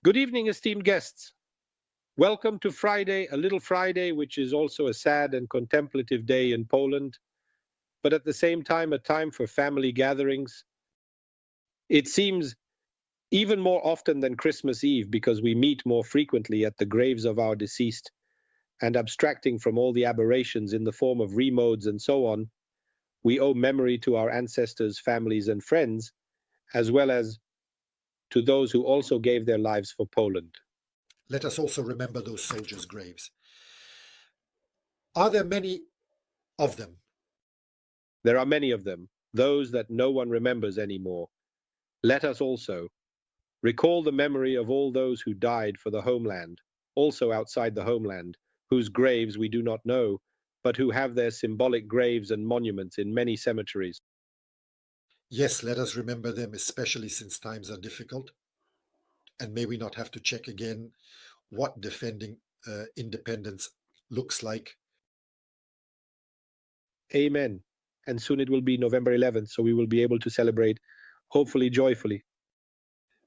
Good evening, esteemed guests. Welcome to Friday, a little Friday, which is also a sad and contemplative day in Poland, but at the same time, a time for family gatherings. It seems even more often than Christmas Eve because we meet more frequently at the graves of our deceased, and abstracting from all the aberrations in the form of remodes and so on, we owe memory to our ancestors, families, and friends, as well as to those who also gave their lives for Poland. Let us also remember those soldiers' graves. Are there many of them? There are many of them, those that no one remembers anymore. Let us also recall the memory of all those who died for the homeland, also outside the homeland, whose graves we do not know, but who have their symbolic graves and monuments in many cemeteries. Yes, let us remember them, especially since times are difficult. And may we not have to check again what defending independence looks like. Amen. And soon it will be November 11th, so we will be able to celebrate, hopefully joyfully.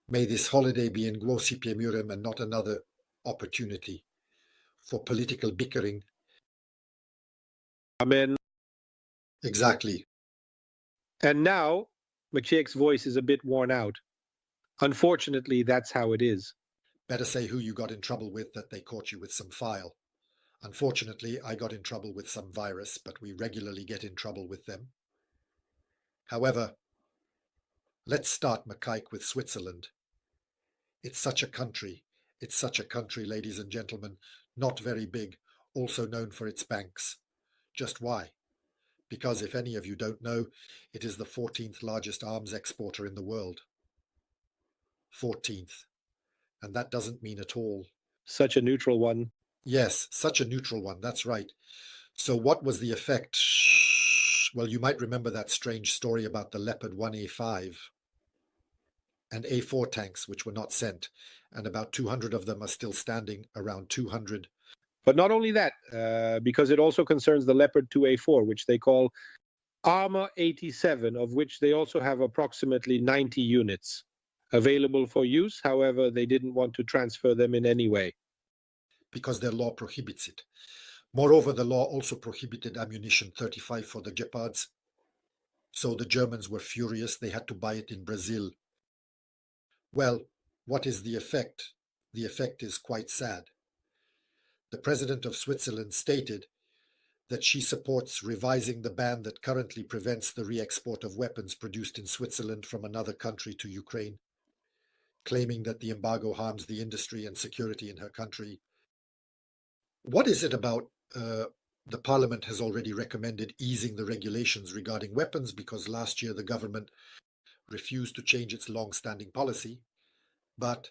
May this holiday be in Głosipie Murem and not another opportunity for political bickering. Amen. Exactly. And now, Maciej's voice is a bit worn out. Unfortunately, that's how it is. Better say who you got in trouble with, that they caught you with some file. Unfortunately, I got in trouble with some virus, but we regularly get in trouble with them. However, let's start, Maciej, with Switzerland. It's such a country, ladies and gentlemen, not very big, also known for its banks. Just why? Because if any of you don't know, it is the 14th largest arms exporter in the world. 14th. And that doesn't mean at all. Such a neutral one. Yes, such a neutral one, that's right. So what was the effect? Well, you might remember that strange story about the Leopard 1A5 and A4 tanks, which were not sent, and about 200 of them are still standing, around 200. But not only that, because it also concerns the Leopard 2A4, which they call Armor 87, of which they also have approximately 90 units available for use. However, they didn't want to transfer them in any way. Because their law prohibits it. Moreover, the law also prohibited ammunition 35 for the Gepards. So the Germans were furious. They had to buy it in Brazil. Well, what is the effect? The effect is quite sad. The president of Switzerland stated that she supports revising the ban that currently prevents the re-export of weapons produced in Switzerland from another country to Ukraine, claiming that the embargo harms the industry and security in her country. What is it about the parliament has already recommended easing the regulations regarding weapons because last year the government refused to change its long-standing policy. But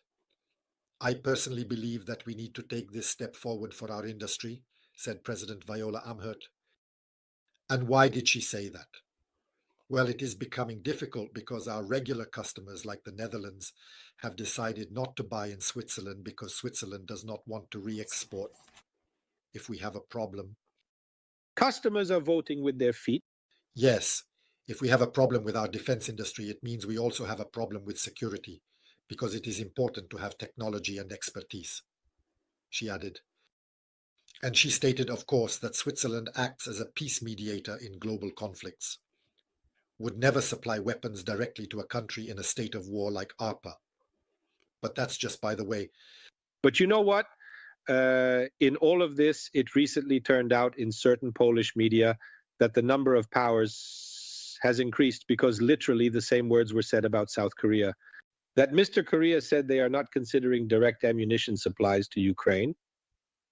I personally believe that we need to take this step forward for our industry, said President Viola Amherd. And why did she say that? Well, it is becoming difficult because our regular customers, like the Netherlands, have decided not to buy in Switzerland because Switzerland does not want to re-export if we have a problem. Customers are voting with their feet. Yes, if we have a problem with our defense industry, it means we also have a problem with security, because it is important to have technology and expertise, she added. And she stated, of course, that Switzerland acts as a peace mediator in global conflicts, would never supply weapons directly to a country in a state of war like ARPA. But that's just by the way. But you know what? In all of this, it recently turned out in certain Polish media that the number of powers has increased because literally the same words were said about South Korea. That Mr. Korea said they are not considering direct ammunition supplies to Ukraine.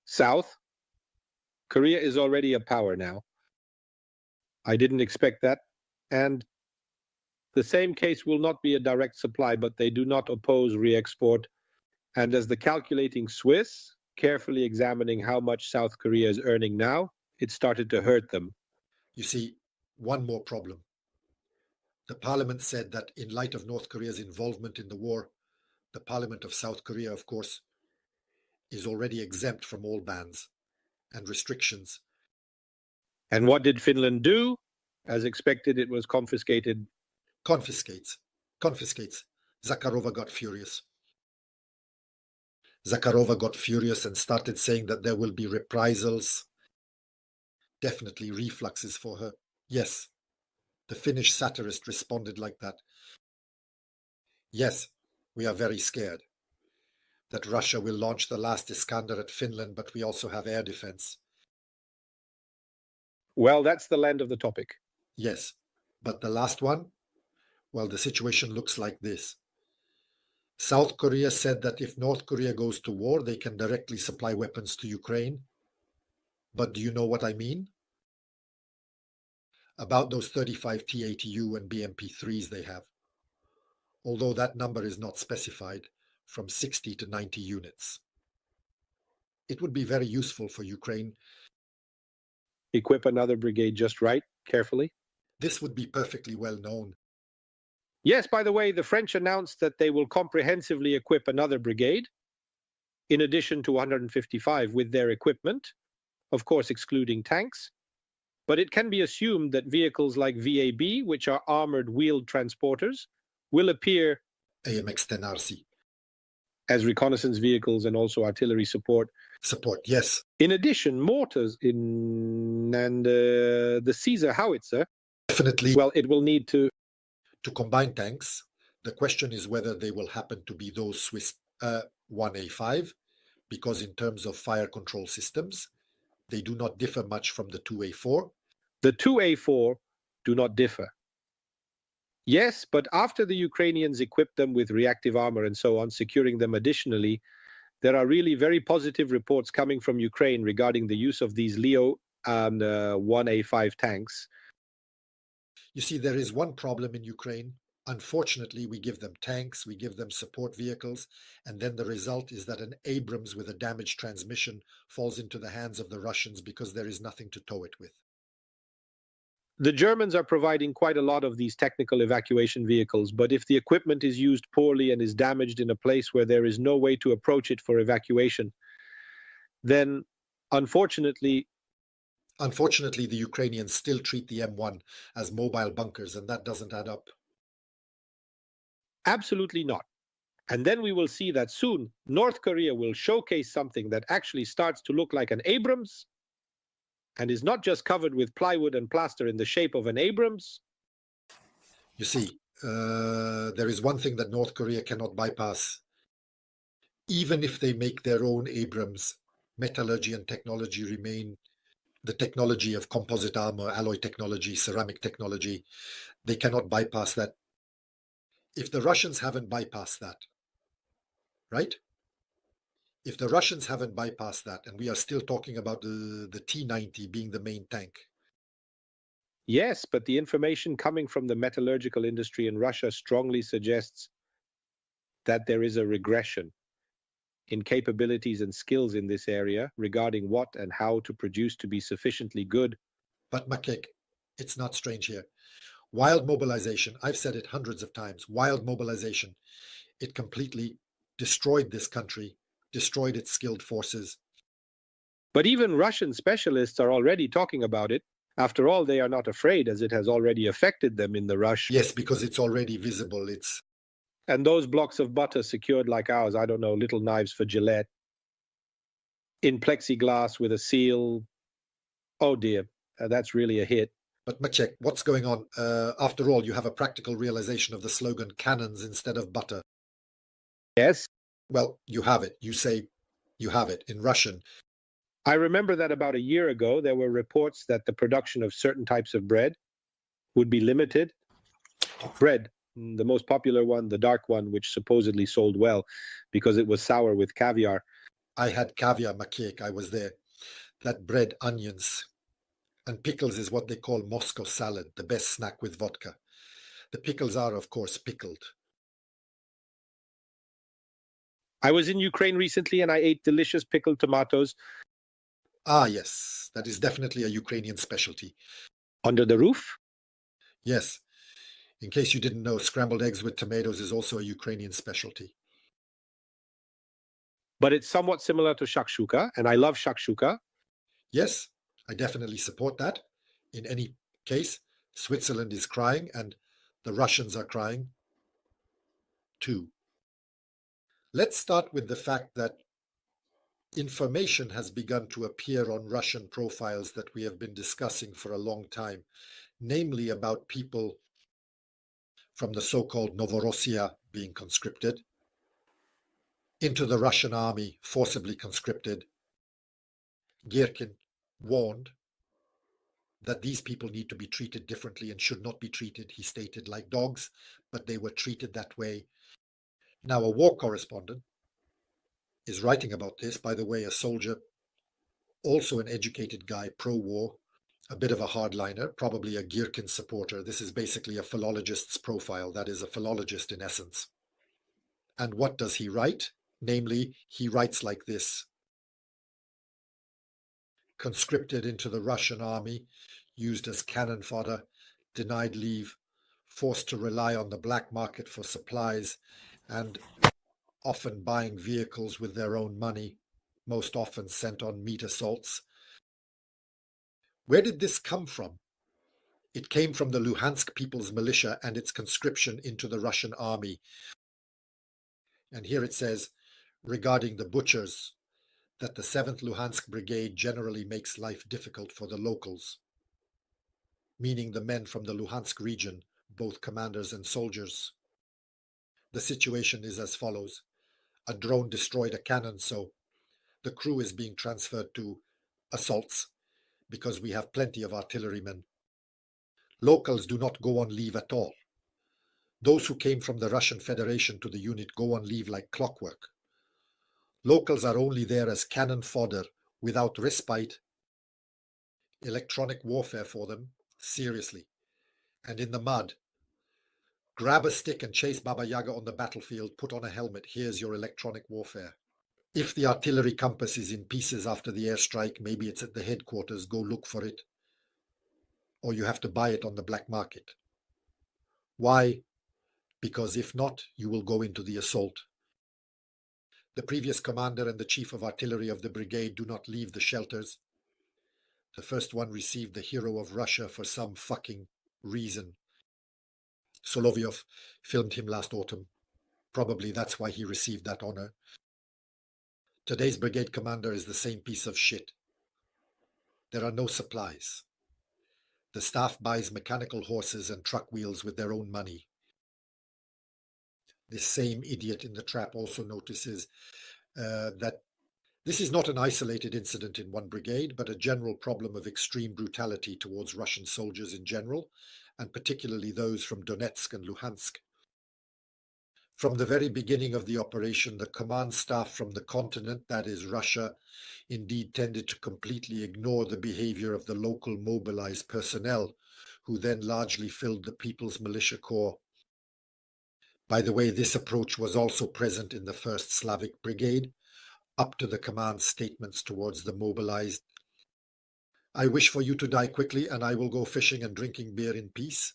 South Korea is already a power now. I didn't expect that. And the same case will not be a direct supply, but they do not oppose re-export. And as the calculating Swiss, carefully examining how much South Korea is earning now, it started to hurt them. You see, one more problem. The parliament said that in light of North Korea's involvement in the war, the parliament of South Korea, of course, is already exempt from all bans and restrictions. And what did Finland do? As expected, it was confiscated. Confiscates. Zakharova got furious. Zakharova got furious and started saying that there will be reprisals. Definitely refluxes for her. Yes, the Finnish satirist responded like that. Yes, we are very scared that Russia will launch the last Iskander at Finland, but we also have air defense. Well, that's the land of the topic. Yes, but the last one? Well, the situation looks like this. South Korea said that if North Korea goes to war, they can directly supply weapons to Ukraine. But do you know what I mean? About those 35 T-80U and BMP-3s they have. Although that number is not specified, from 60 to 90 units. It would be very useful for Ukraine. Equip another brigade just right, carefully. This would be perfectly well known. Yes, by the way, the French announced that they will comprehensively equip another brigade, in addition to 155 with their equipment, of course excluding tanks. But it can be assumed that vehicles like VAB, which are armored wheeled transporters, will appear AMX-10RC. As reconnaissance vehicles and also artillery support. Support, yes. In addition, mortars and the Caesar howitzer. Definitely. Well, it will need to combine tanks. The question is whether they will happen to be those Swiss 1A5, because in terms of fire control systems, they do not differ much from the 2A4. The 2A4 do not differ. Yes, but after the Ukrainians equipped them with reactive armor and so on, securing them additionally, there are really very positive reports coming from Ukraine regarding the use of these Leo 1A5 tanks. You see, there is one problem in Ukraine. Unfortunately, we give them tanks, we give them support vehicles, and then the result is that an Abrams with a damaged transmission falls into the hands of the Russians because there is nothing to tow it with. The Germans are providing quite a lot of these technical evacuation vehicles, but if the equipment is used poorly and is damaged in a place where there is no way to approach it for evacuation, then unfortunately, the Ukrainians still treat the M1 as mobile bunkers, and that doesn't add up. Absolutely not. And then we will see that soon North Korea will showcase something that actually starts to look like an Abrams and is not just covered with plywood and plaster in the shape of an Abrams. You see, there is one thing that North Korea cannot bypass. Even if they make their own Abrams, metallurgy and technology remain the technology of composite armor, alloy technology, ceramic technology. They cannot bypass that. If the Russians haven't bypassed that, right? If the Russians haven't bypassed that, and we are still talking about the T-90 being the main tank. Yes, but the information coming from the metallurgical industry in Russia strongly suggests that there is a regression in capabilities and skills in this area regarding what and how to produce to be sufficiently good. But Maciej, it's not strange here. Wild mobilization, I've said it hundreds of times, wild mobilization. It completely destroyed this country, destroyed its skilled forces. But even Russian specialists are already talking about it. After all, they are not afraid, as it has already affected them in the rush. Yes, because it's already visible. And those blocks of butter secured like ours, I don't know, little knives for Gillette, in plexiglass with a seal. Oh dear, that's really a hit. But Maciej, what's going on? After all, you have a practical realization of the slogan cannons instead of butter. Yes. Well, you have it. You say you have it in Russian. I remember that about a year ago, there were reports that the production of certain types of bread would be limited. Bread, the most popular one, the dark one, which supposedly sold well because it was sour with caviar. I had caviar, Maciej. I was there. That bread, onions, and pickles is what they call Moscow salad, the best snack with vodka. The pickles are, of course, pickled. I was in Ukraine recently and I ate delicious pickled tomatoes. Ah, yes, that is definitely a Ukrainian specialty. Under the roof? Yes. In case you didn't know, scrambled eggs with tomatoes is also a Ukrainian specialty. But it's somewhat similar to shakshuka, and I love shakshuka. Yes, I definitely support that. In any case, Switzerland is crying and the Russians are crying too. Let's start with the fact that information has begun to appear on Russian profiles that we have been discussing for a long time, namely about people from the so-called Novorossiya being conscripted, into the Russian army forcibly conscripted. Girkin warned that these people need to be treated differently and should not be treated, he stated, like dogs, but they were treated that way. Now, a war correspondent is writing about this, by the way, a soldier, also an educated guy, pro-war, a bit of a hardliner, probably a Girkin supporter. This is basically a philologist's profile, that is, a philologist in essence. And what does he write? Namely, he writes like this: conscripted into the Russian army, used as cannon fodder, denied leave, forced to rely on the black market for supplies, and often buying vehicles with their own money, most often sent on meat assaults. Where did this come from? It came from the Luhansk People's Militia and its conscription into the Russian army. And here it says, regarding the butchers, that the 7th Luhansk Brigade generally makes life difficult for the locals, meaning the men from the Luhansk region, both commanders and soldiers. The situation is as follows. A drone destroyed a cannon, so the crew is being transferred to assaults because we have plenty of artillerymen. Locals do not go on leave at all. Those who came from the Russian Federation to the unit go on leave like clockwork. Locals are only there as cannon fodder, without respite. Electronic warfare for them, seriously. And in the mud. Grab a stick and chase Baba Yaga on the battlefield, put on a helmet, here's your electronic warfare. If the artillery compass is in pieces after the airstrike, maybe it's at the headquarters, go look for it. Or you have to buy it on the black market. Why? Because if not, you will go into the assault. The previous commander and the chief of artillery of the brigade do not leave the shelters. The first one received the Hero of Russia for some fucking reason. Solovyov filmed him last autumn. Probably that's why he received that honor. Today's brigade commander is the same piece of shit. There are no supplies. The staff buys mechanical horses and truck wheels with their own money. This same idiot in the trap also notices that this is not an isolated incident in one brigade, but a general problem of extreme brutality towards Russian soldiers in general, and particularly those from Donetsk and Luhansk. From the very beginning of the operation, the command staff from the continent, that is Russia, indeed tended to completely ignore the behavior of the local mobilized personnel, who then largely filled the People's Militia Corps. By the way, this approach was also present in the 1st Slavic Brigade, up to the command statements towards the mobilized. I wish for you to die quickly, and I will go fishing and drinking beer in peace.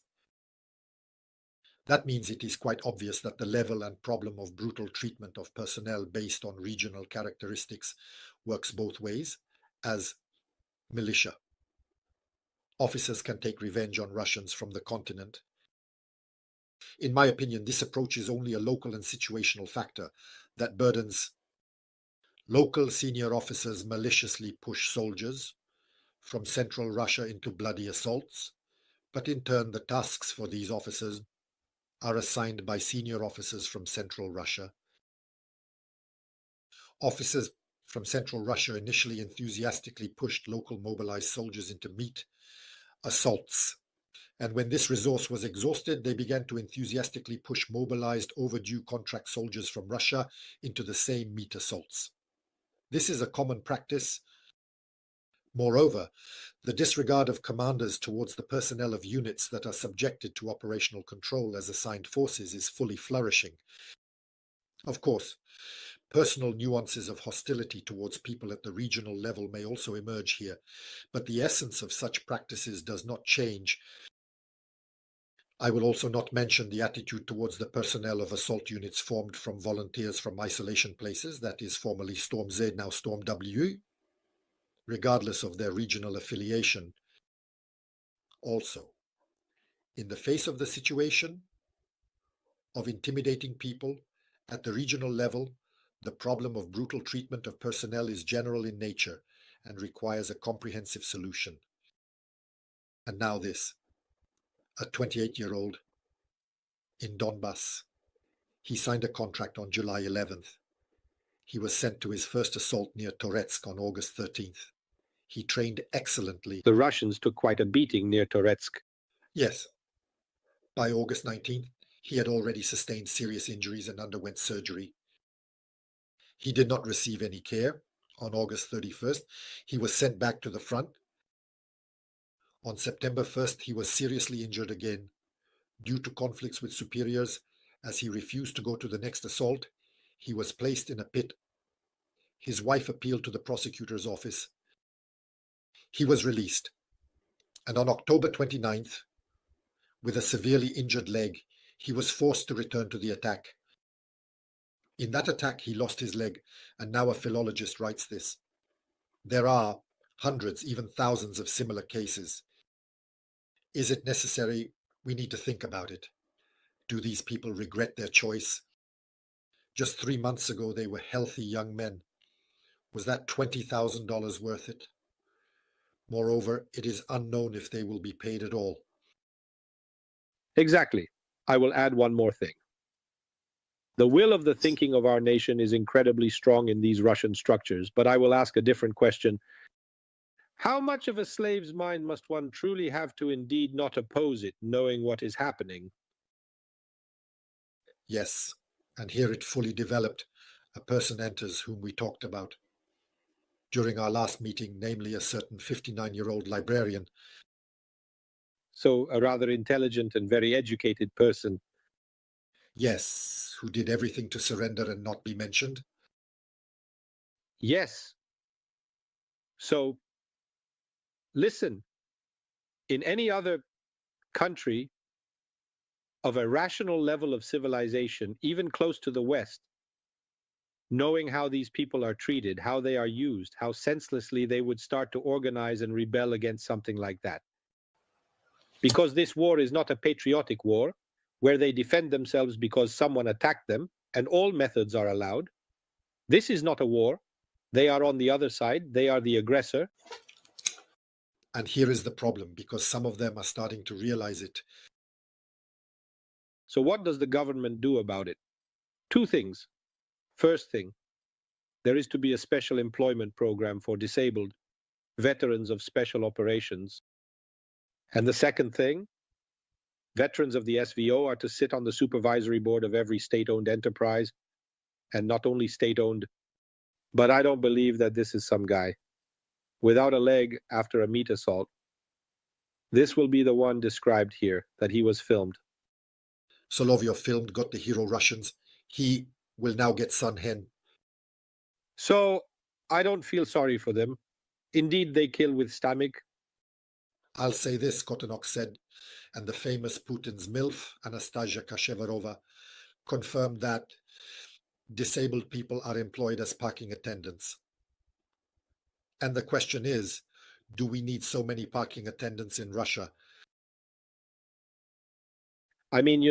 That means it is quite obvious that the level and problem of brutal treatment of personnel based on regional characteristics works both ways, as militia. Officers can take revenge on Russians from the continent. In my opinion, this approach is only a local and situational factor that burdens local senior officers maliciously push soldiers from central Russia into bloody assaults, but in turn the tasks for these officers are assigned by senior officers from central Russia. Officers from central Russia initially enthusiastically pushed local mobilized soldiers into meat assaults, and when this resource was exhausted, they began to enthusiastically push mobilized overdue contract soldiers from Russia into the same meat assaults. This is a common practice. Moreover, the disregard of commanders towards the personnel of units that are subjected to operational control as assigned forces is fully flourishing. Of course, personal nuances of hostility towards people at the regional level may also emerge here, but the essence of such practices does not change. I will also not mention the attitude towards the personnel of assault units formed from volunteers from isolation places, that is formerly Storm Z, now Storm W, regardless of their regional affiliation. Also, in the face of the situation of intimidating people at the regional level, The problem of brutal treatment of personnel is general in nature and requires a comprehensive solution. And now this, a 28-year-old in Donbass. He signed a contract on July 11th. He was sent to his first assault near Toretsk on August 13th. He trained excellently. The Russians took quite a beating near Toretsk. Yes. By August 19th, he had already sustained serious injuries and underwent surgery. He did not receive any care. On August 31st, he was sent back to the front. On September 1st, he was seriously injured again. Due to conflicts with superiors, as he refused to go to the next assault, he was placed in a pit. His wife appealed to the prosecutor's office. He was released. And on October 29th, with a severely injured leg, he was forced to return to the attack. In that attack, he lost his leg, and now a philologist writes this. There are hundreds, even thousands of similar cases. Is it necessary? We need to think about it. Do these people regret their choice? Just 3 months ago, they were healthy young men. Was that $20,000 worth it? Moreover, it is unknown if they will be paid at all. Exactly. I will add one more thing. The will of the thinking of our nation is incredibly strong in these Russian structures, but I will ask a different question. How much of a slave's mind must one truly have to indeed not oppose it, knowing what is happening? Yes, and here it fully developed. A person enters whom we talked about during our last meeting, namely a certain 59-year-old librarian. So a rather intelligent and very educated person. Yes, who did everything to surrender and not be mentioned. Yes. So, listen, in any other country of a rational level of civilization, even close to the West, knowing how these people are treated, how they are used, how senselessly they would start to organize and rebel against something like that. Because this war is not a patriotic war, where they defend themselves because someone attacked them, and all methods are allowed. This is not a war. They are on the other side. They are the aggressor. And here is the problem, because some of them are starting to realize it. So what does the government do about it? Two things. First thing, there is to be a special employment program for disabled veterans of special operations. And the second thing, veterans of the SVO are to sit on the supervisory board of every state-owned enterprise, and not only state-owned, but I don't believe that this is some guy without a leg after a meat assault. This will be the one described here, that he was filmed. Solovyov filmed, got the hero Russians. He will now get Sun Hen. So I don't feel sorry for them. Indeed, they kill with stomach. I'll say this, Kotenok said, and the famous Putin's MILF, Anastasia Kashevarova, confirmed that disabled people are employed as parking attendants. And the question is, do we need so many parking attendants in Russia? I mean,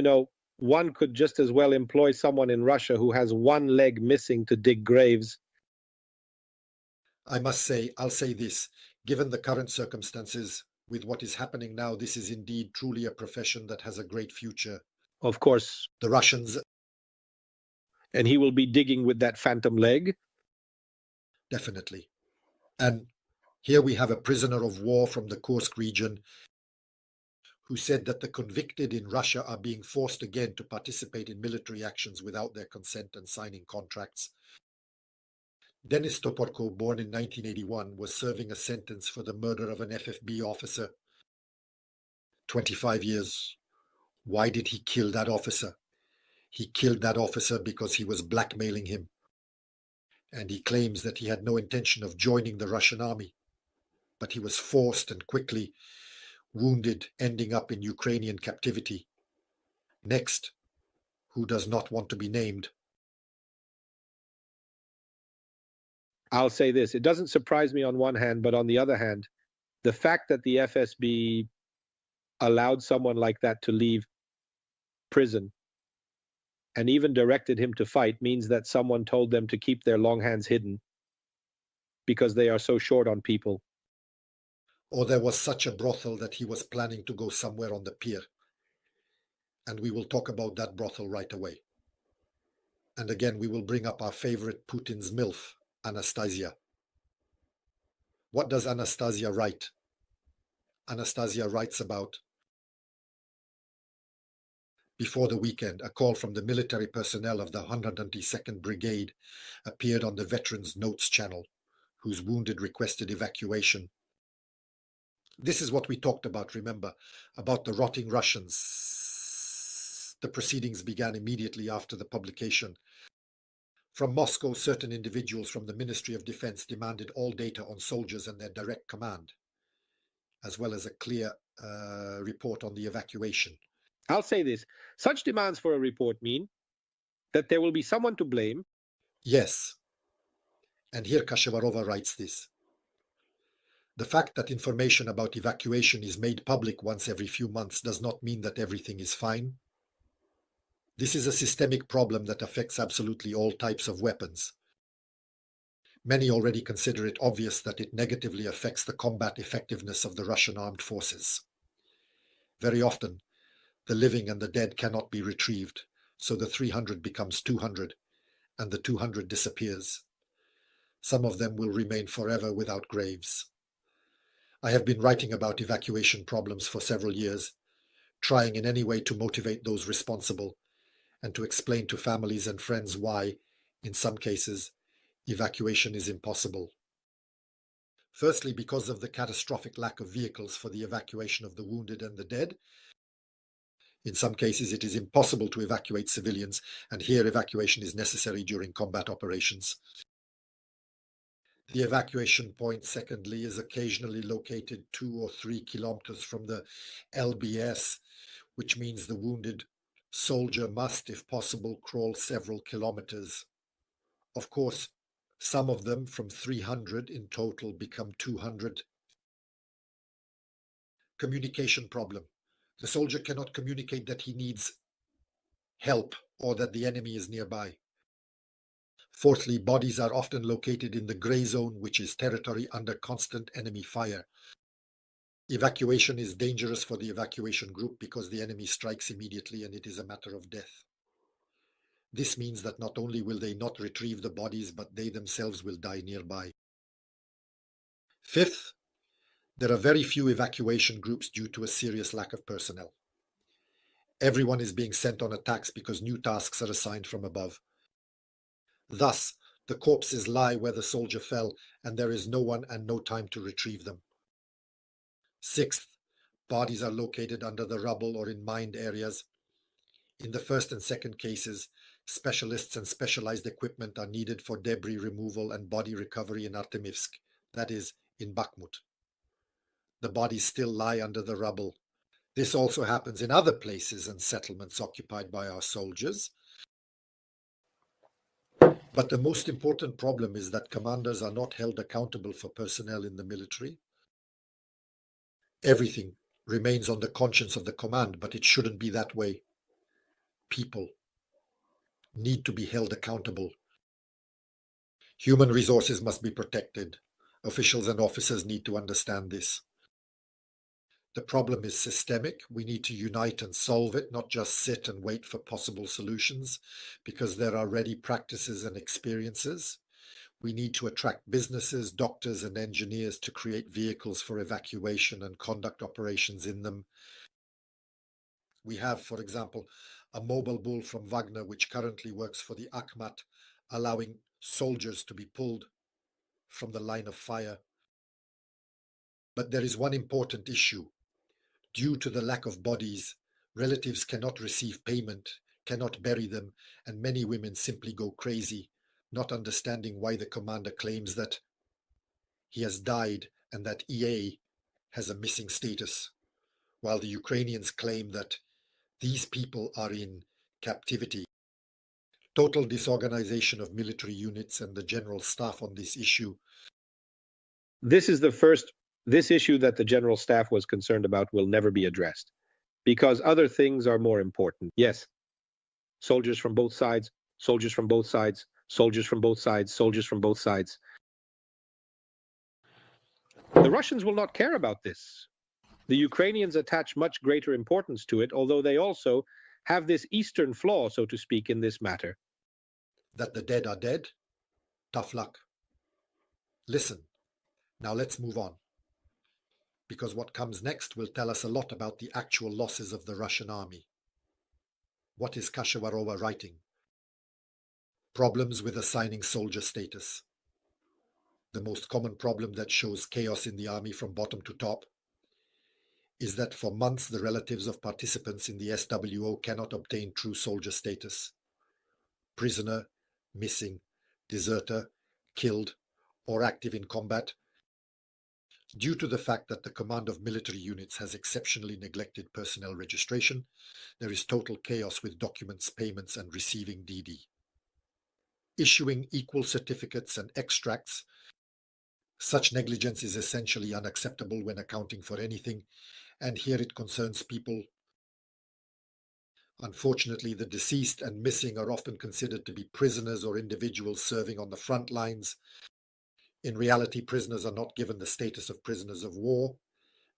one could just as well employ someone in Russia who has one leg missing to dig graves. I must say, I'll say this, given the current circumstances, with what is happening now, this is indeed truly a profession that has a great future. Of course. The Russians... And he will be digging with that phantom leg? Definitely. And here we have a prisoner of war from the Kursk region who said that the convicted in Russia are being forced again to participate in military actions without their consent and signing contracts. Denis Toporko, born in 1981, was serving a sentence for the murder of an FFB officer. 25 years. Why did he kill that officer? He killed that officer because he was blackmailing him. And he claims that he had no intention of joining the Russian army. But he was forced and quickly wounded, ending up in Ukrainian captivity. Next, who does not want to be named? I'll say this, it doesn't surprise me on one hand, but on the other hand, the fact that the FSB allowed someone like that to leave prison and even directed him to fight means that someone told them to keep their long hands hidden because they are so short on people. Or there was such a brothel that he was planning to go somewhere on the pier. And we will talk about that brothel right away. And again, we will bring up our favorite Putin's MILF, Anastasia. What does Anastasia write? Anastasia writes about, before the weekend, a call from the military personnel of the 122nd Brigade appeared on the Veterans Notes channel, whose wounded requested evacuation. This is what we talked about, remember, about the rotting Russians. The proceedings began immediately after the publication. From Moscow, certain individuals from the Ministry of Defense demanded all data on soldiers and their direct command, as well as a clear report on the evacuation. I'll say this. Such demands for a report mean that there will be someone to blame. Yes. And here Kashevarova writes this. The fact that information about evacuation is made public once every few months does not mean that everything is fine. This is a systemic problem that affects absolutely all types of weapons. Many already consider it obvious that it negatively affects the combat effectiveness of the Russian armed forces. Very often, the living and the dead cannot be retrieved, so the 300 becomes 200, and the 200 disappears. Some of them will remain forever without graves. I have been writing about evacuation problems for several years, trying in any way to motivate those responsible and to explain to families and friends why, in some cases, evacuation is impossible. Firstly, because of the catastrophic lack of vehicles for the evacuation of the wounded and the dead. In some cases, it is impossible to evacuate civilians, and here evacuation is necessary during combat operations. The evacuation point, secondly, is occasionally located 2 or 3 kilometers from the LBS, which means the wounded soldier must, if possible, crawl several kilometers. Of course, some of them from 300 in total become 200. Communication problem. The soldier cannot communicate that he needs help or that the enemy is nearby. Fourthly, bodies are often located in the gray zone, which is territory under constant enemy fire. Evacuation is dangerous for the evacuation group because the enemy strikes immediately and it is a matter of death. This means that not only will they not retrieve the bodies, but they themselves will die nearby. Fifth, there are very few evacuation groups due to a serious lack of personnel. Everyone is being sent on attacks because new tasks are assigned from above. Thus, the corpses lie where the soldier fell, and there is no one and no time to retrieve them. Sixth, bodies are located under the rubble or in mined areas. In the first and second cases, specialists and specialized equipment are needed for debris removal and body recovery in Artemivsk, that is, in Bakhmut. The bodies still lie under the rubble. This also happens in other places and settlements occupied by our soldiers. But the most important problem is that commanders are not held accountable for personnel in the military. Everything remains on the conscience of the command, but it shouldn't be that way. People need to be held accountable. Human resources must be protected. Officials and officers need to understand this. The problem is systemic. We need to unite and solve it, not just sit and wait for possible solutions, because there are ready practices and experiences. We need to attract businesses, doctors, and engineers to create vehicles for evacuation and conduct operations in them. We have, for example, a mobile bull from Wagner, which currently works for the Akhmat, allowing soldiers to be pulled from the line of fire. But there is one important issue. Due to the lack of bodies, relatives cannot receive payment, cannot bury them, and many women simply go crazy, not understanding why the commander claims that he has died and that EA has a missing status, while the Ukrainians claim that these people are in captivity. Total disorganization of military units and the general staff on this issue. This issue that the general staff was concerned about will never be addressed because other things are more important. Yes. soldiers from both sides, soldiers from both sides, soldiers from both sides, soldiers from both sides. The Russians will not care about this. The Ukrainians attach much greater importance to it, although they also have this Eastern flaw, so to speak, in this matter. That the dead are dead? Tough luck. Listen, now let's move on, because what comes next will tell us a lot about the actual losses of the Russian army. What is Kashavarova writing? Problems with assigning soldier status. The most common problem that shows chaos in the army from bottom to top is that for months the relatives of participants in the SWO cannot obtain true soldier status. Prisoner, missing, deserter, killed, or active in combat, due to the fact that the command of military units has exceptionally neglected personnel registration. There is total chaos with documents, payments, and receiving DD. Issuing equal certificates and extracts, such negligence is essentially unacceptable when accounting for anything, and here it concerns people. Unfortunately, the deceased and missing are often considered to be prisoners or individuals serving on the front lines. In reality, prisoners are not given the status of prisoners of war,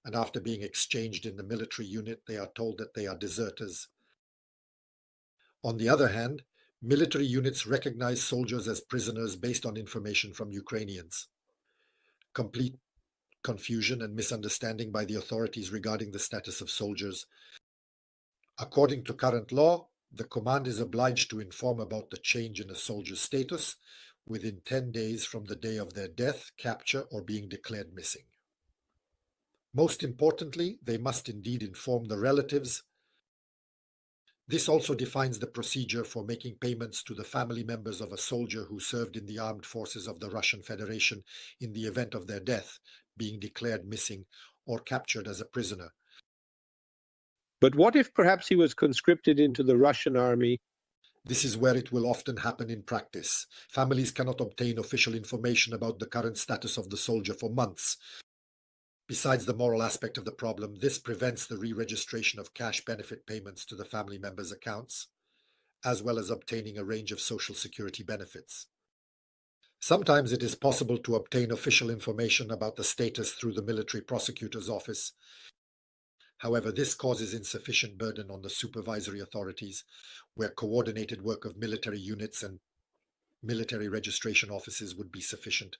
and after being exchanged in the military unit, they are told that they are deserters. On the other hand, military units recognize soldiers as prisoners based on information from Ukrainians. Complete confusion and misunderstanding by the authorities regarding the status of soldiers. According to current law, the command is obliged to inform about the change in a soldier's status within 10 days from the day of their death, capture, or being declared missing. Most importantly, they must indeed inform the relatives. This also defines the procedure for making payments to the family members of a soldier who served in the armed forces of the Russian Federation in the event of their death, being declared missing, or captured as a prisoner. But what if perhaps he was conscripted into the Russian army? This is where it will often happen in practice. Families cannot obtain official information about the current status of the soldier for months. Besides the moral aspect of the problem, this prevents the re-registration of cash benefit payments to the family members' accounts, as well as obtaining a range of social security benefits. Sometimes it is possible to obtain official information about the status through the military prosecutor's office. However, this causes insufficient burden on the supervisory authorities, where coordinated work of military units and military registration offices would be sufficient.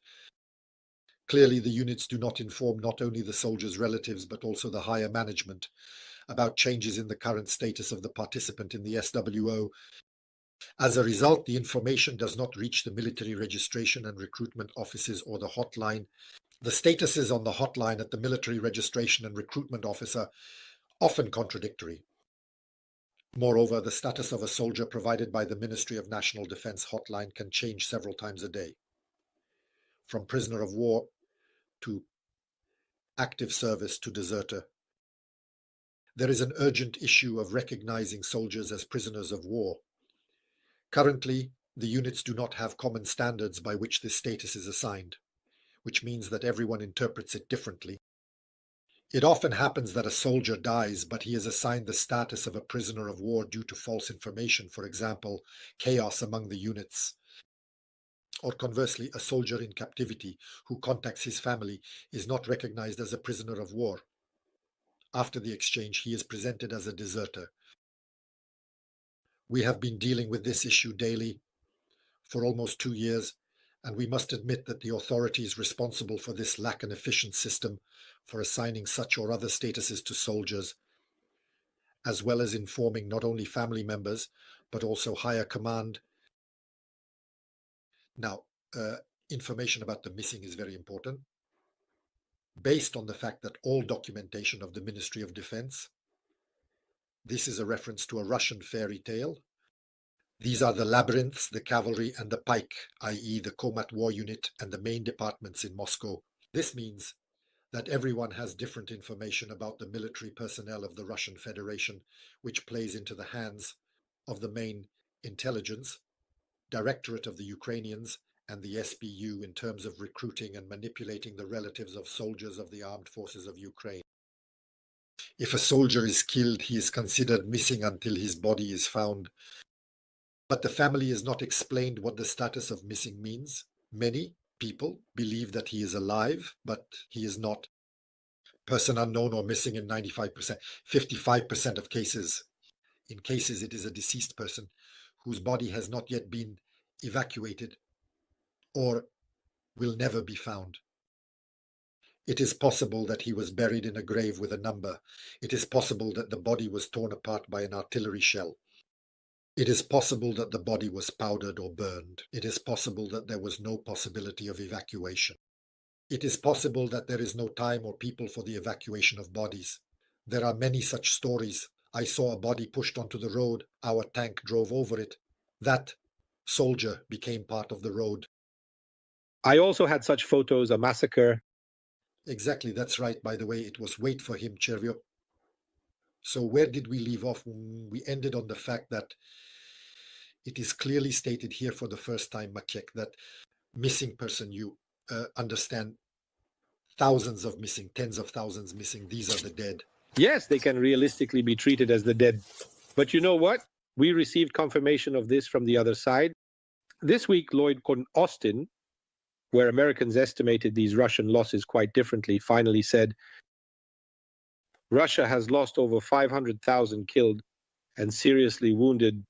Clearly, the units do not inform not only the soldiers' relatives, but also the higher management about changes in the current status of the participant in the SWO. As a result, the information does not reach the military registration and recruitment offices or the hotline. The statuses on the hotline at the military registration and recruitment office are often contradictory. Moreover, the status of a soldier provided by the Ministry of National Defense hotline can change several times a day, from prisoner of war to active service to deserter. There is an urgent issue of recognizing soldiers as prisoners of war. Currently, the units do not have common standards by which this status is assigned, which means that everyone interprets it differently. It often happens that a soldier dies, but he is assigned the status of a prisoner of war due to false information, for example, chaos among the units. Or conversely, a soldier in captivity who contacts his family is not recognized as a prisoner of war. After the exchange, he is presented as a deserter. We have been dealing with this issue daily for almost 2 years, and we must admit that the authorities responsible for this lack an efficient system for assigning such or other statuses to soldiers, as well as informing not only family members, but also higher command. Now, information about the missing is very important. Based on the fact that all documentation of the Ministry of Defense, this is a reference to a Russian fairy tale. These are the labyrinths, the cavalry, and the pike, i.e. the Kombat war unit and the main departments in Moscow. This means that everyone has different information about the military personnel of the Russian Federation, which plays into the hands of the main intelligence, directorate of the Ukrainians, and the SBU in terms of recruiting and manipulating the relatives of soldiers of the armed forces of Ukraine. If a soldier is killed, he is considered missing until his body is found. But the family is not explained what the status of missing means. Many people believe that he is alive, but he is not. Person unknown or missing in 95%, 55% of cases. In cases, it is a deceased person whose body has not yet been evacuated or will never be found. It is possible that he was buried in a grave with a number. It is possible that the body was torn apart by an artillery shell. It is possible that the body was powdered or burned. It is possible that there was no possibility of evacuation. It is possible that there is no time or people for the evacuation of bodies. There are many such stories. I saw a body pushed onto the road. Our tank drove over it. That soldier became part of the road. I also had such photos, a massacre. Exactly, that's right. By the way, it was wait for him, Chervio. So where did we leave off? We ended on the fact that it is clearly stated here for the first time, Maciej, that missing person, you understand, thousands of missing, tens of thousands missing. These are the dead. Yes, they can realistically be treated as the dead. But you know what? We received confirmation of this from the other side. This week, Lloyd Austin, where Americans estimated these Russian losses quite differently, finally said, Russia has lost over 500,000 killed and seriously wounded.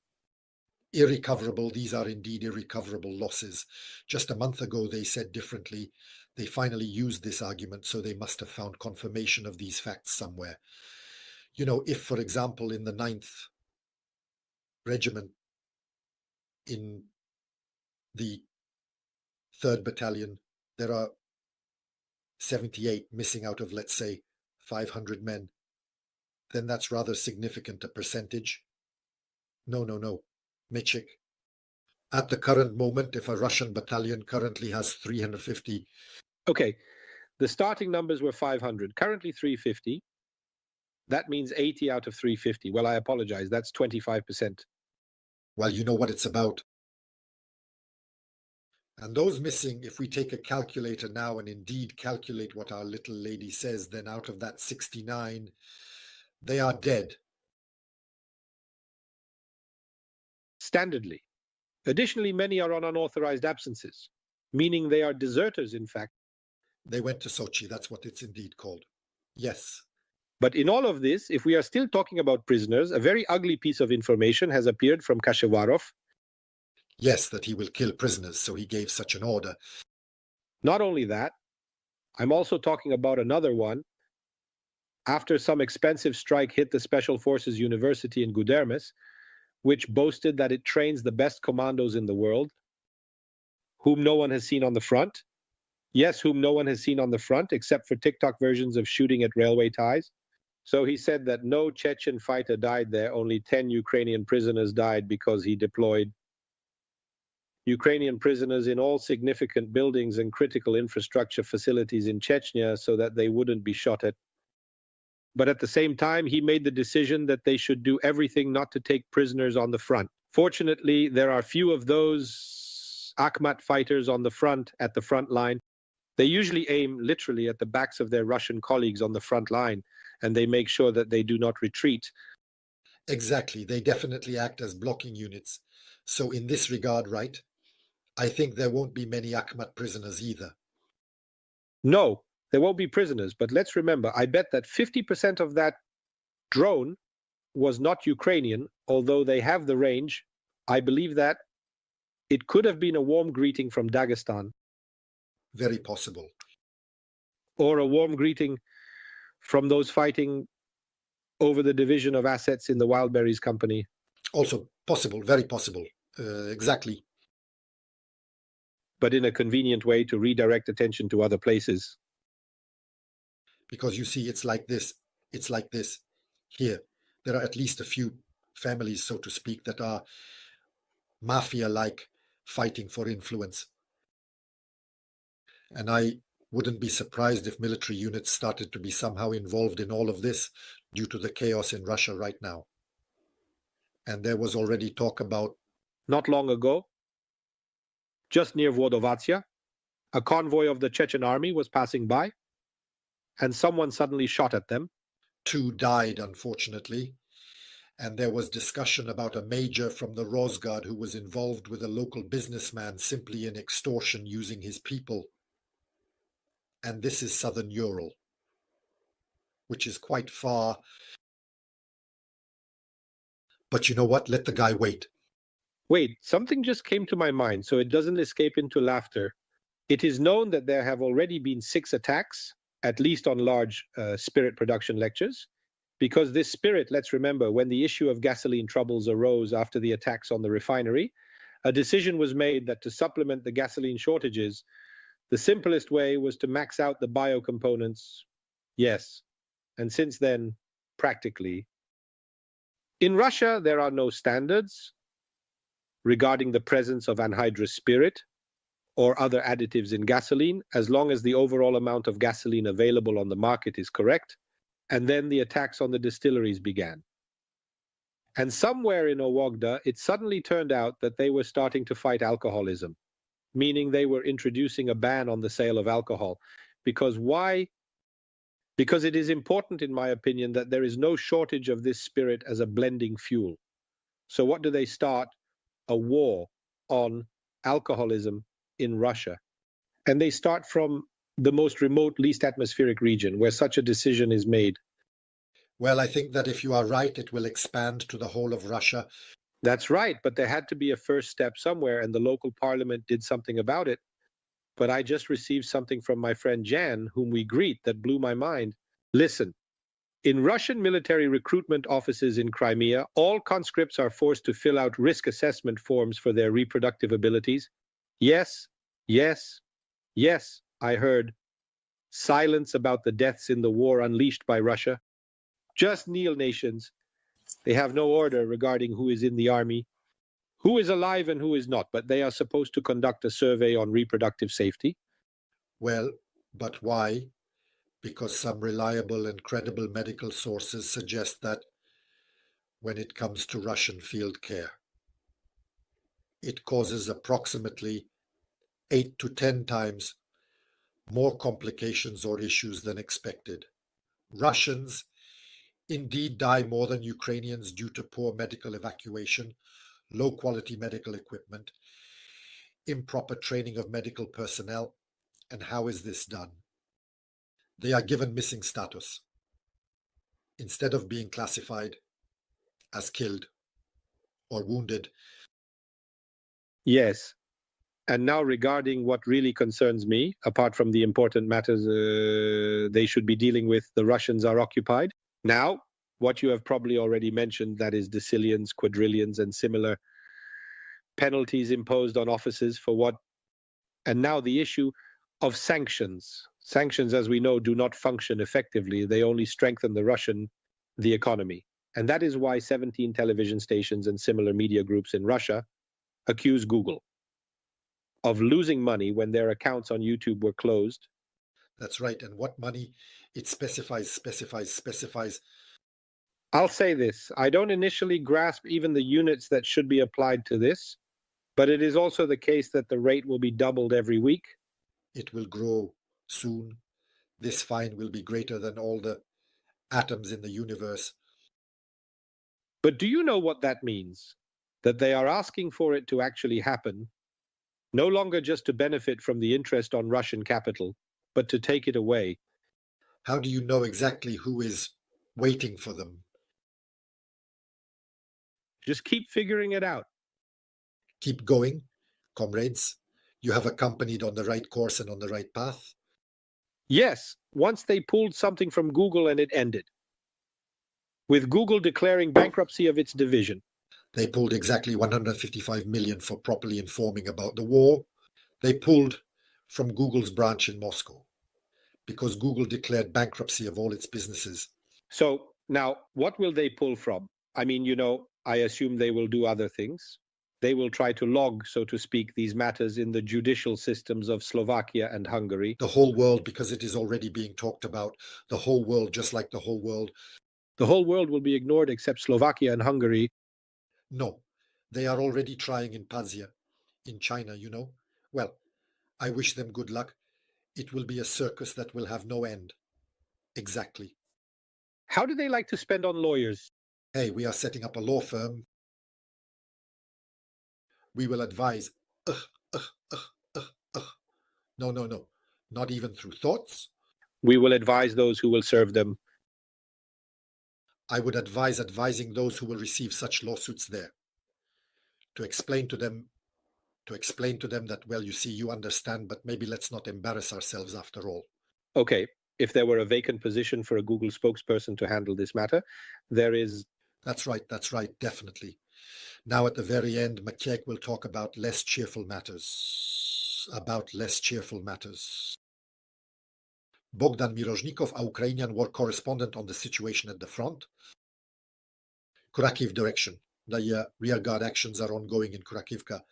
Irrecoverable. These are indeed irrecoverable losses. Just a month ago, they said differently. They finally used this argument, so they must have found confirmation of these facts somewhere. You know, if, for example, in the 9th Regiment, in the 3rd Battalion, there are 78 missing out of, let's say, 500 men, then that's rather significant a percentage. No. Maciej, at the current moment, if a Russian battalion currently has 350... Okay, the starting numbers were 500, currently 350. That means 80 out of 350. Well, I apologize, that's 25%. Well, you know what it's about. And those missing, if we take a calculator now and indeed calculate what our little lady says, then out of that 69, they are dead. Standardly. Additionally, many are on unauthorized absences, meaning they are deserters, in fact. They went to Sochi, that's what it's indeed called. Yes. But in all of this, if we are still talking about prisoners, a very ugly piece of information has appeared from Kashevarov. Yes, that he will kill prisoners, so he gave such an order. Not only that, I'm also talking about another one. After some expensive strike hit the Special Forces University in Gudermes, which boasted that it trains the best commandos in the world, whom no one has seen on the front. Yes, whom no one has seen on the front, except for TikTok versions of shooting at railway ties. So he said that no Chechen fighter died there, only 10 Ukrainian prisoners died because he deployed Ukrainian prisoners in all significant buildings and critical infrastructure facilities in Chechnya so that they wouldn't be shot at. But at the same time, he made the decision that they should do everything not to take prisoners on the front. Fortunately, there are few of those Akhmat fighters on the front, at the front line. They usually aim literally at the backs of their Russian colleagues on the front line, and they make sure that they do not retreat. Exactly. They definitely act as blocking units. So in this regard, right, I think there won't be many Akhmat prisoners either. No, there won't be prisoners, but let's remember, I bet that 50% of that drone was not Ukrainian, although they have the range. I believe that it could have been a warm greeting from Dagestan. Very possible. Or a warm greeting from those fighting over the division of assets in the Wildberries company. Also possible, very possible. Exactly. But in a convenient way to redirect attention to other places. Because you see, it's like this. It's like this. Here, there are at least a few families, so to speak, that are mafia-like, fighting for influence. And I wouldn't be surprised if military units started to be somehow involved in all of this due to the chaos in Russia right now. And there was already talk about... Not long ago, just near Vodovacia, a convoy of the Chechen army was passing by, and someone suddenly shot at them. 2 died, unfortunately. And there was discussion about a major from the Rosgard who was involved with a local businessman simply in extortion using his people. And this is southern Ural, which is quite far. But you know what? Let the guy wait. Wait, something just came to my mind, so it doesn't escape into laughter. It is known that there have already been 6 attacks, at least on large spirit production lectures, because this spirit, let's remember, when the issue of gasoline troubles arose after the attacks on the refinery, a decision was made that to supplement the gasoline shortages, the simplest way was to max out the biocomponents. Yes, and since then, practically. In Russia, there are no standards regarding the presence of anhydrous spirit or other additives in gasoline, as long as the overall amount of gasoline available on the market is correct. And then the attacks on the distilleries began. And somewhere in Owogda, it suddenly turned out that they were starting to fight alcoholism, meaning they were introducing a ban on the sale of alcohol. Because why? Because it is important, in my opinion, that there is no shortage of this spirit as a blending fuel. So what do they start? A war on alcoholism in Russia. And they start from the most remote, least atmospheric region where such a decision is made. Well, I think that if you are right, it will expand to the whole of Russia. That's right, but there had to be a first step somewhere, and the local parliament did something about it. But I just received something from my friend Jan, whom we greet, that blew my mind. Listen, in Russian military recruitment offices in Crimea, all conscripts are forced to fill out risk assessment forms for their reproductive abilities. Yes, yes, yes, I heard. Silence about the deaths in the war unleashed by Russia. Just kneel, nations. They have no order regarding who is in the army, who is alive and who is not, but they are supposed to conduct a survey on reproductive safety. Well, but why? Because some reliable and credible medical sources suggest that when it comes to Russian field care, it causes approximately 8 to 10 times more complications or issues than expected. Russians indeed die more than Ukrainians due to poor medical evacuation, low quality medical equipment, improper training of medical personnel. And how is this done? They are given missing status instead of being classified as killed or wounded. Yes. And now regarding what really concerns me, apart from the important matters they should be dealing with, the Russians are occupied. Now, what you have probably already mentioned, that is decillions, quadrillions, and similar penalties imposed on officers for what? And now the issue of sanctions. Sanctions, as we know, do not function effectively. They only strengthen the economy. And that is why 17 television stations and similar media groups in Russia accuse Google of losing money when their accounts on YouTube were closed. That's right. And what money? It specifies. I'll say this, I don't initially grasp even the units that should be applied to this, but it is also the case that the rate will be doubled every week. It will grow soon. This fine will be greater than all the atoms in the universe. But do you know what that means? That they are asking for it to actually happen, no longer just to benefit from the interest on Russian capital, but to take it away. How do you know exactly who is waiting for them? Just keep figuring it out. Keep going, comrades. You have accompanied on the right course and on the right path. Yes, once they pulled something from Google and it ended, with Google declaring bankruptcy of its division. They pulled exactly 155 million for properly informing about the war. They pulled from Google's branch in Moscow because Google declared bankruptcy of all its businesses. So now, what will they pull from? I mean, I assume they will do other things. They will try to log, so to speak, these matters in the judicial systems of Slovakia and Hungary. The whole world, because it is already being talked about. The whole world, just like the whole world. The whole world will be ignored except Slovakia and Hungary. No, they are already trying in Pazia, in China, Well, I wish them good luck. It will be a circus that will have no end. Exactly. How do they like to spend on lawyers? Hey, we are setting up a law firm. We will advise. No, no, no. Not even through thoughts. We will advise those who will serve them. I would advise advising those who will receive such lawsuits there. To explain to them that, well, you see, you understand, but maybe let's not embarrass ourselves after all. Okay, if there were a vacant position for a Google spokesperson to handle this matter, there is... That's right, definitely. Now at the very end, Maciej will talk about less cheerful matters. Bogdan Mirożnikow, a Ukrainian war correspondent on the situation at the front. Kharkiv direction. The rearguard actions are ongoing in Kharkivka.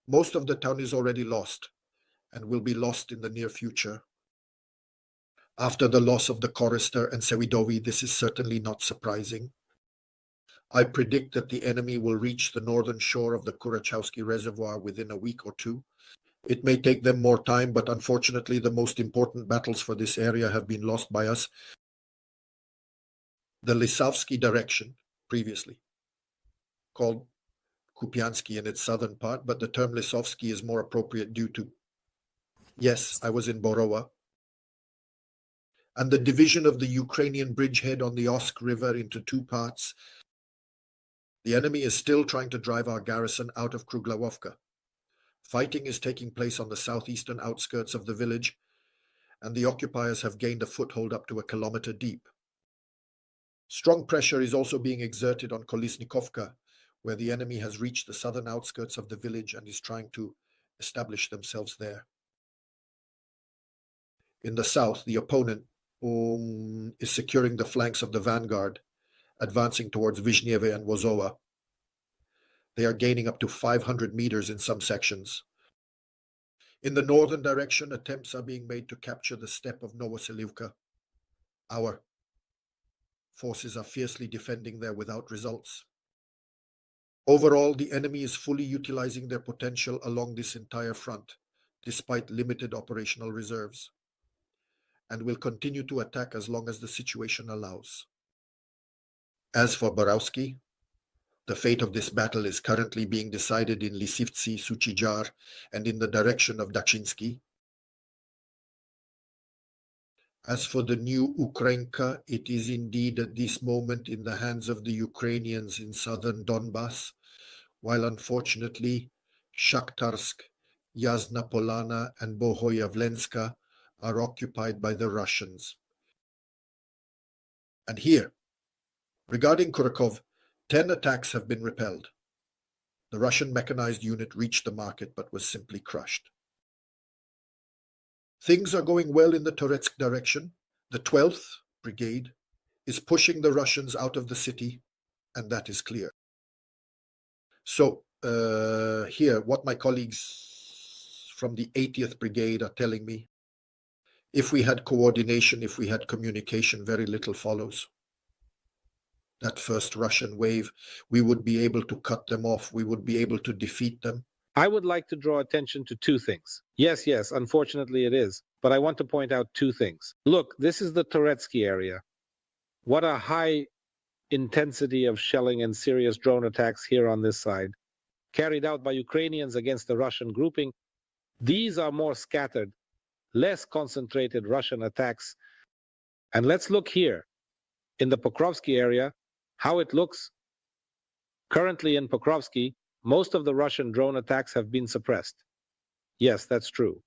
Most of the town is already lost and will be lost in the near future. After the loss of the Chorister and Sewidowi, this is certainly not surprising. I predict that the enemy will reach the northern shore of the Kurachowski Reservoir within a week or two. It may take them more time, but unfortunately the most important battles for this area have been lost by us. The Lisowski direction, previously called Kupianski in its southern part, but the term Lisowski is more appropriate due to... Yes, I was in Borowa. And the division of the Ukrainian bridgehead on the Osk River into two parts. The enemy is still trying to drive our garrison out of Kruglavovka. Fighting is taking place on the southeastern outskirts of the village, and the occupiers have gained a foothold up to 1 kilometer deep. Strong pressure is also being exerted on Kolesnikovka, where the enemy has reached the southern outskirts of the village and is trying to establish themselves there. In the south, the opponent is securing the flanks of the vanguard, advancing towards Vizhnieve and Wozowa. They are gaining up to 500 meters in some sections. In the northern direction, attempts are being made to capture the steppe of Novoselivka. Our forces are fiercely defending there without results. Overall, the enemy is fully utilizing their potential along this entire front, despite limited operational reserves, and will continue to attack as long as the situation allows. As for Borowski, the fate of this battle is currently being decided in Lisivtsi, Suchijar, and in the direction of Dachinsky. As for the new Ukrainka, it is indeed at this moment in the hands of the Ukrainians in southern Donbass, while unfortunately Shakhtarsk, Yasna Polana, and Bohoyavlenska are occupied by the Russians. And here, regarding Kurakov, 10 attacks have been repelled. The Russian mechanized unit reached the market but was simply crushed. Things are going well in the Toretsk direction. The 12th Brigade is pushing the Russians out of the city, and that is clear. So here, what my colleagues from the 80th Brigade are telling me, if we had coordination, if we had communication, very little follows. That first Russian wave, we would be able to cut them off. We would be able to defeat them. I would like to draw attention to two things. Yes, unfortunately it is. But I want to point out two things. Look, this is the Turetsky area. What a high intensity of shelling and serious drone attacks here on this side, carried out by Ukrainians against the Russian grouping. These are more scattered, less concentrated Russian attacks. And let's look here in the Pokrovsky area, how it looks. Currently in Pokrovsky, most of the Russian drone attacks have been suppressed. Yes, that's true.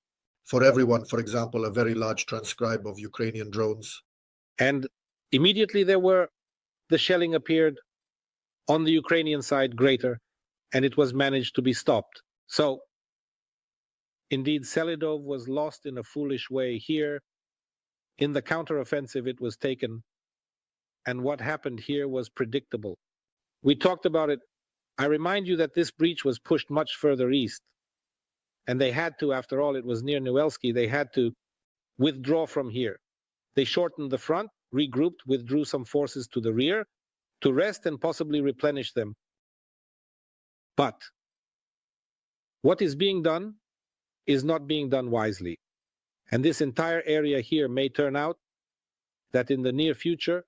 For everyone, for example, a very large transcribe of Ukrainian drones. And immediately the shelling appeared on the Ukrainian side greater, and it was managed to be stopped. So, indeed, Selidov was lost in a foolish way here. In the counteroffensive, it was taken, and what happened here was predictable. We talked about it. I remind you that this breach was pushed much further east, and they had to, after all, it was near Newelsky, they had to withdraw from here. They shortened the front, regrouped, withdrew some forces to the rear to rest and possibly replenish them. But what is being done is not being done wisely. And this entire area here may turn out that in the near future,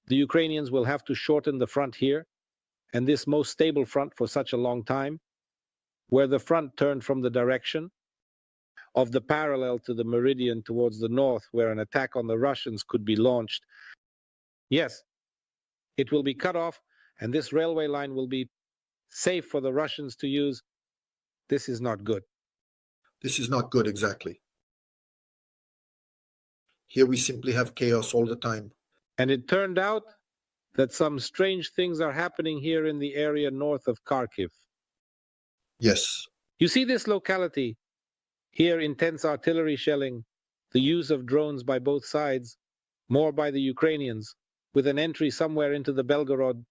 the Ukrainians will have to shorten the front here, and this most stable front for such a long time, where the front turned from the direction of the parallel to the meridian towards the north, where an attack on the Russians could be launched. Yes, it will be cut off, and this railway line will be safe for the Russians to use. This is not good. This is not good, exactly. Here we simply have chaos all the time. And it turned out that some strange things are happening here in the area north of Kharkiv. Yes. You see this locality, here intense artillery shelling, the use of drones by both sides, more by the Ukrainians, with an entry somewhere into the Belgorod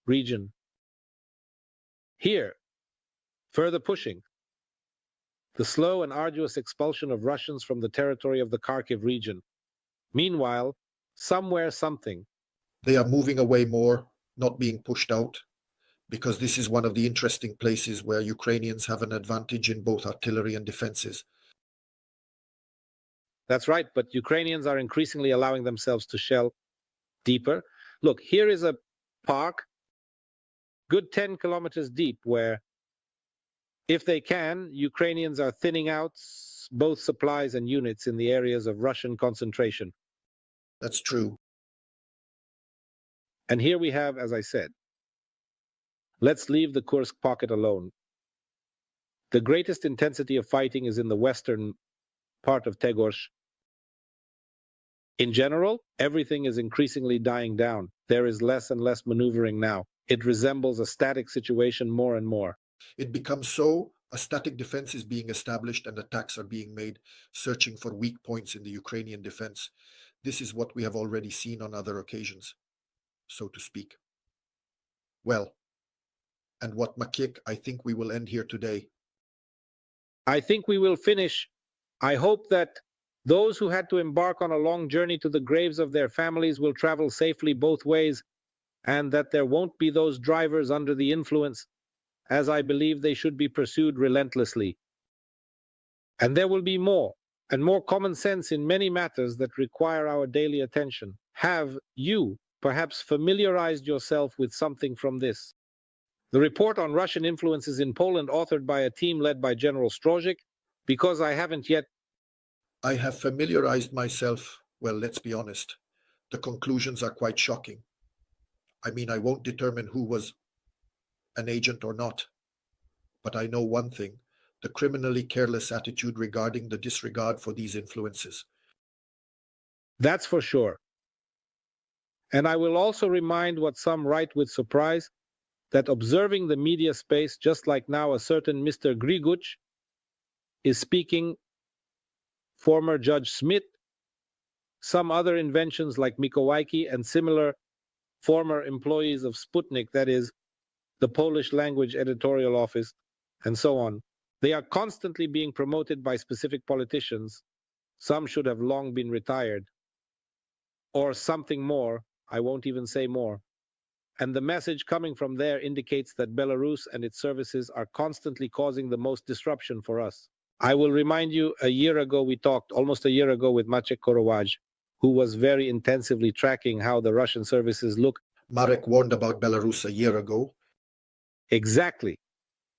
region. Here, further pushing, the slow and arduous expulsion of Russians from the territory of the Kharkiv region. Meanwhile, somewhere something. They are moving away more, not being pushed out, because this is one of the interesting places where Ukrainians have an advantage in both artillery and defenses. That's right, but Ukrainians are increasingly allowing themselves to shell deeper. Look, here is a park, good 10 kilometers deep, where, if they can, Ukrainians are thinning out both supplies and units in the areas of Russian concentration. That's true. And here we have, as I said, let's leave the Kursk pocket alone. The greatest intensity of fighting is in the western part of Tegorsh. In general, everything is increasingly dying down. There is less and less maneuvering now. It resembles a static situation more and more. It becomes so, a static defense is being established and attacks are being made, searching for weak points in the Ukrainian defense. This is what we have already seen on other occasions, so to speak. Well, and what, Maciej, I think we will end here today. I think we will finish. I hope that those who had to embark on a long journey to the graves of their families will travel safely both ways, and that there won't be those drivers under the influence, as I believe they should be pursued relentlessly. And there will be more and more common sense in many matters that require our daily attention. Have you perhaps familiarized yourself with something from this? The report on Russian influences in Poland, authored by a team led by General Strozik, because I haven't yet. I have familiarized myself. Well, let's be honest. The conclusions are quite shocking. I mean, I won't determine who was an agent or not. But I know one thing, the criminally careless attitude regarding the disregard for these influences. That's for sure. And I will also remind what some write with surprise, that observing the media space, just like now a certain Mr. Griguch is speaking, former Judge Smith, some other inventions like Mikołajki and similar former employees of Sputnik, that is, the Polish language editorial office, and so on. They are constantly being promoted by specific politicians. Some should have long been retired. Or something more, I won't even say more. And the message coming from there indicates that Belarus and its services are constantly causing the most disruption for us. I will remind you, almost a year ago, with Maciej, who was very intensively tracking how the Russian services look. Marek warned about Belarus a year ago. Exactly.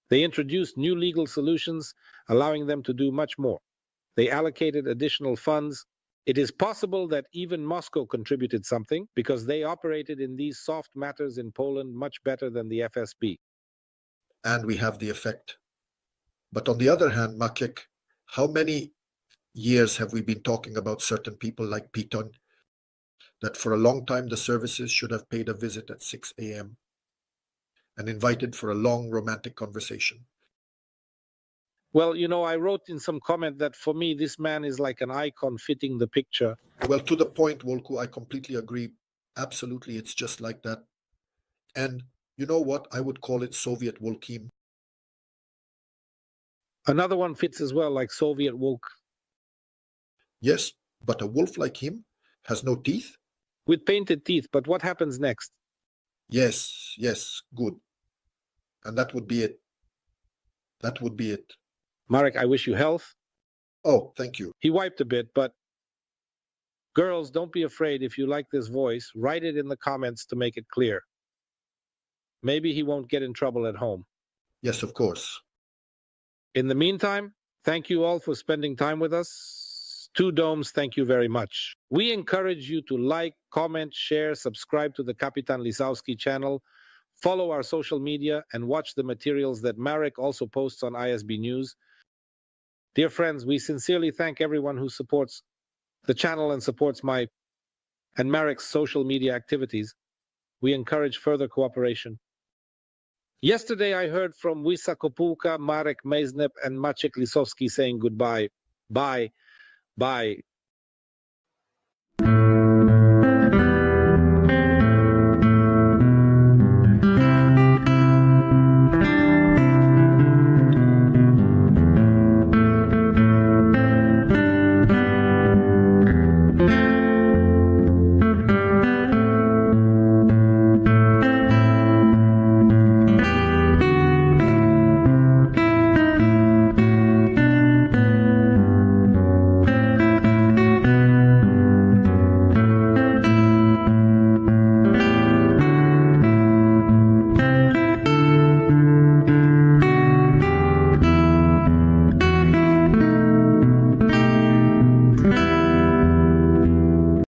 They introduced new legal solutions, allowing them to do much more. They allocated additional funds. It is possible that even Moscow contributed something, because they operated in these soft matters in Poland much better than the FSB. And we have the effect. But on the other hand, Maciej, how many years have we been talking about certain people like Piton, that for a long time the services should have paid a visit at 6 a.m. and invited for a long romantic conversation? Well, I wrote in some comment that for me, this man is like an icon fitting the picture. Well, to the point, Volku, I completely agree. Absolutely, it's just like that. And you know what? I would call it Soviet Volkim. Another one fits as well, like Soviet Volk. Yes, but a wolf like him has no teeth? With painted teeth, but what happens next? Yes, good. And that would be it. That would be it. Marek, I wish you health. Oh, thank you. He wiped a bit, but Girls, don't be afraid. If you like this voice, write it in the comments to make it clear. Maybe he won't get in trouble at home. Yes, of course. In the meantime, thank you all for spending time with us. Two Domes, thank you very much. We encourage you to like, comment, share, subscribe to the Kapitan Lisowski channel, follow our social media, and watch the materials that Marek also posts on ISB News. Dear friends, we sincerely thank everyone who supports the channel and supports my and Marek's social media activities. We encourage further cooperation. Yesterday, I heard from Wisa Kopulka, Marek, Meissner, and Maciej saying goodbye. Bye.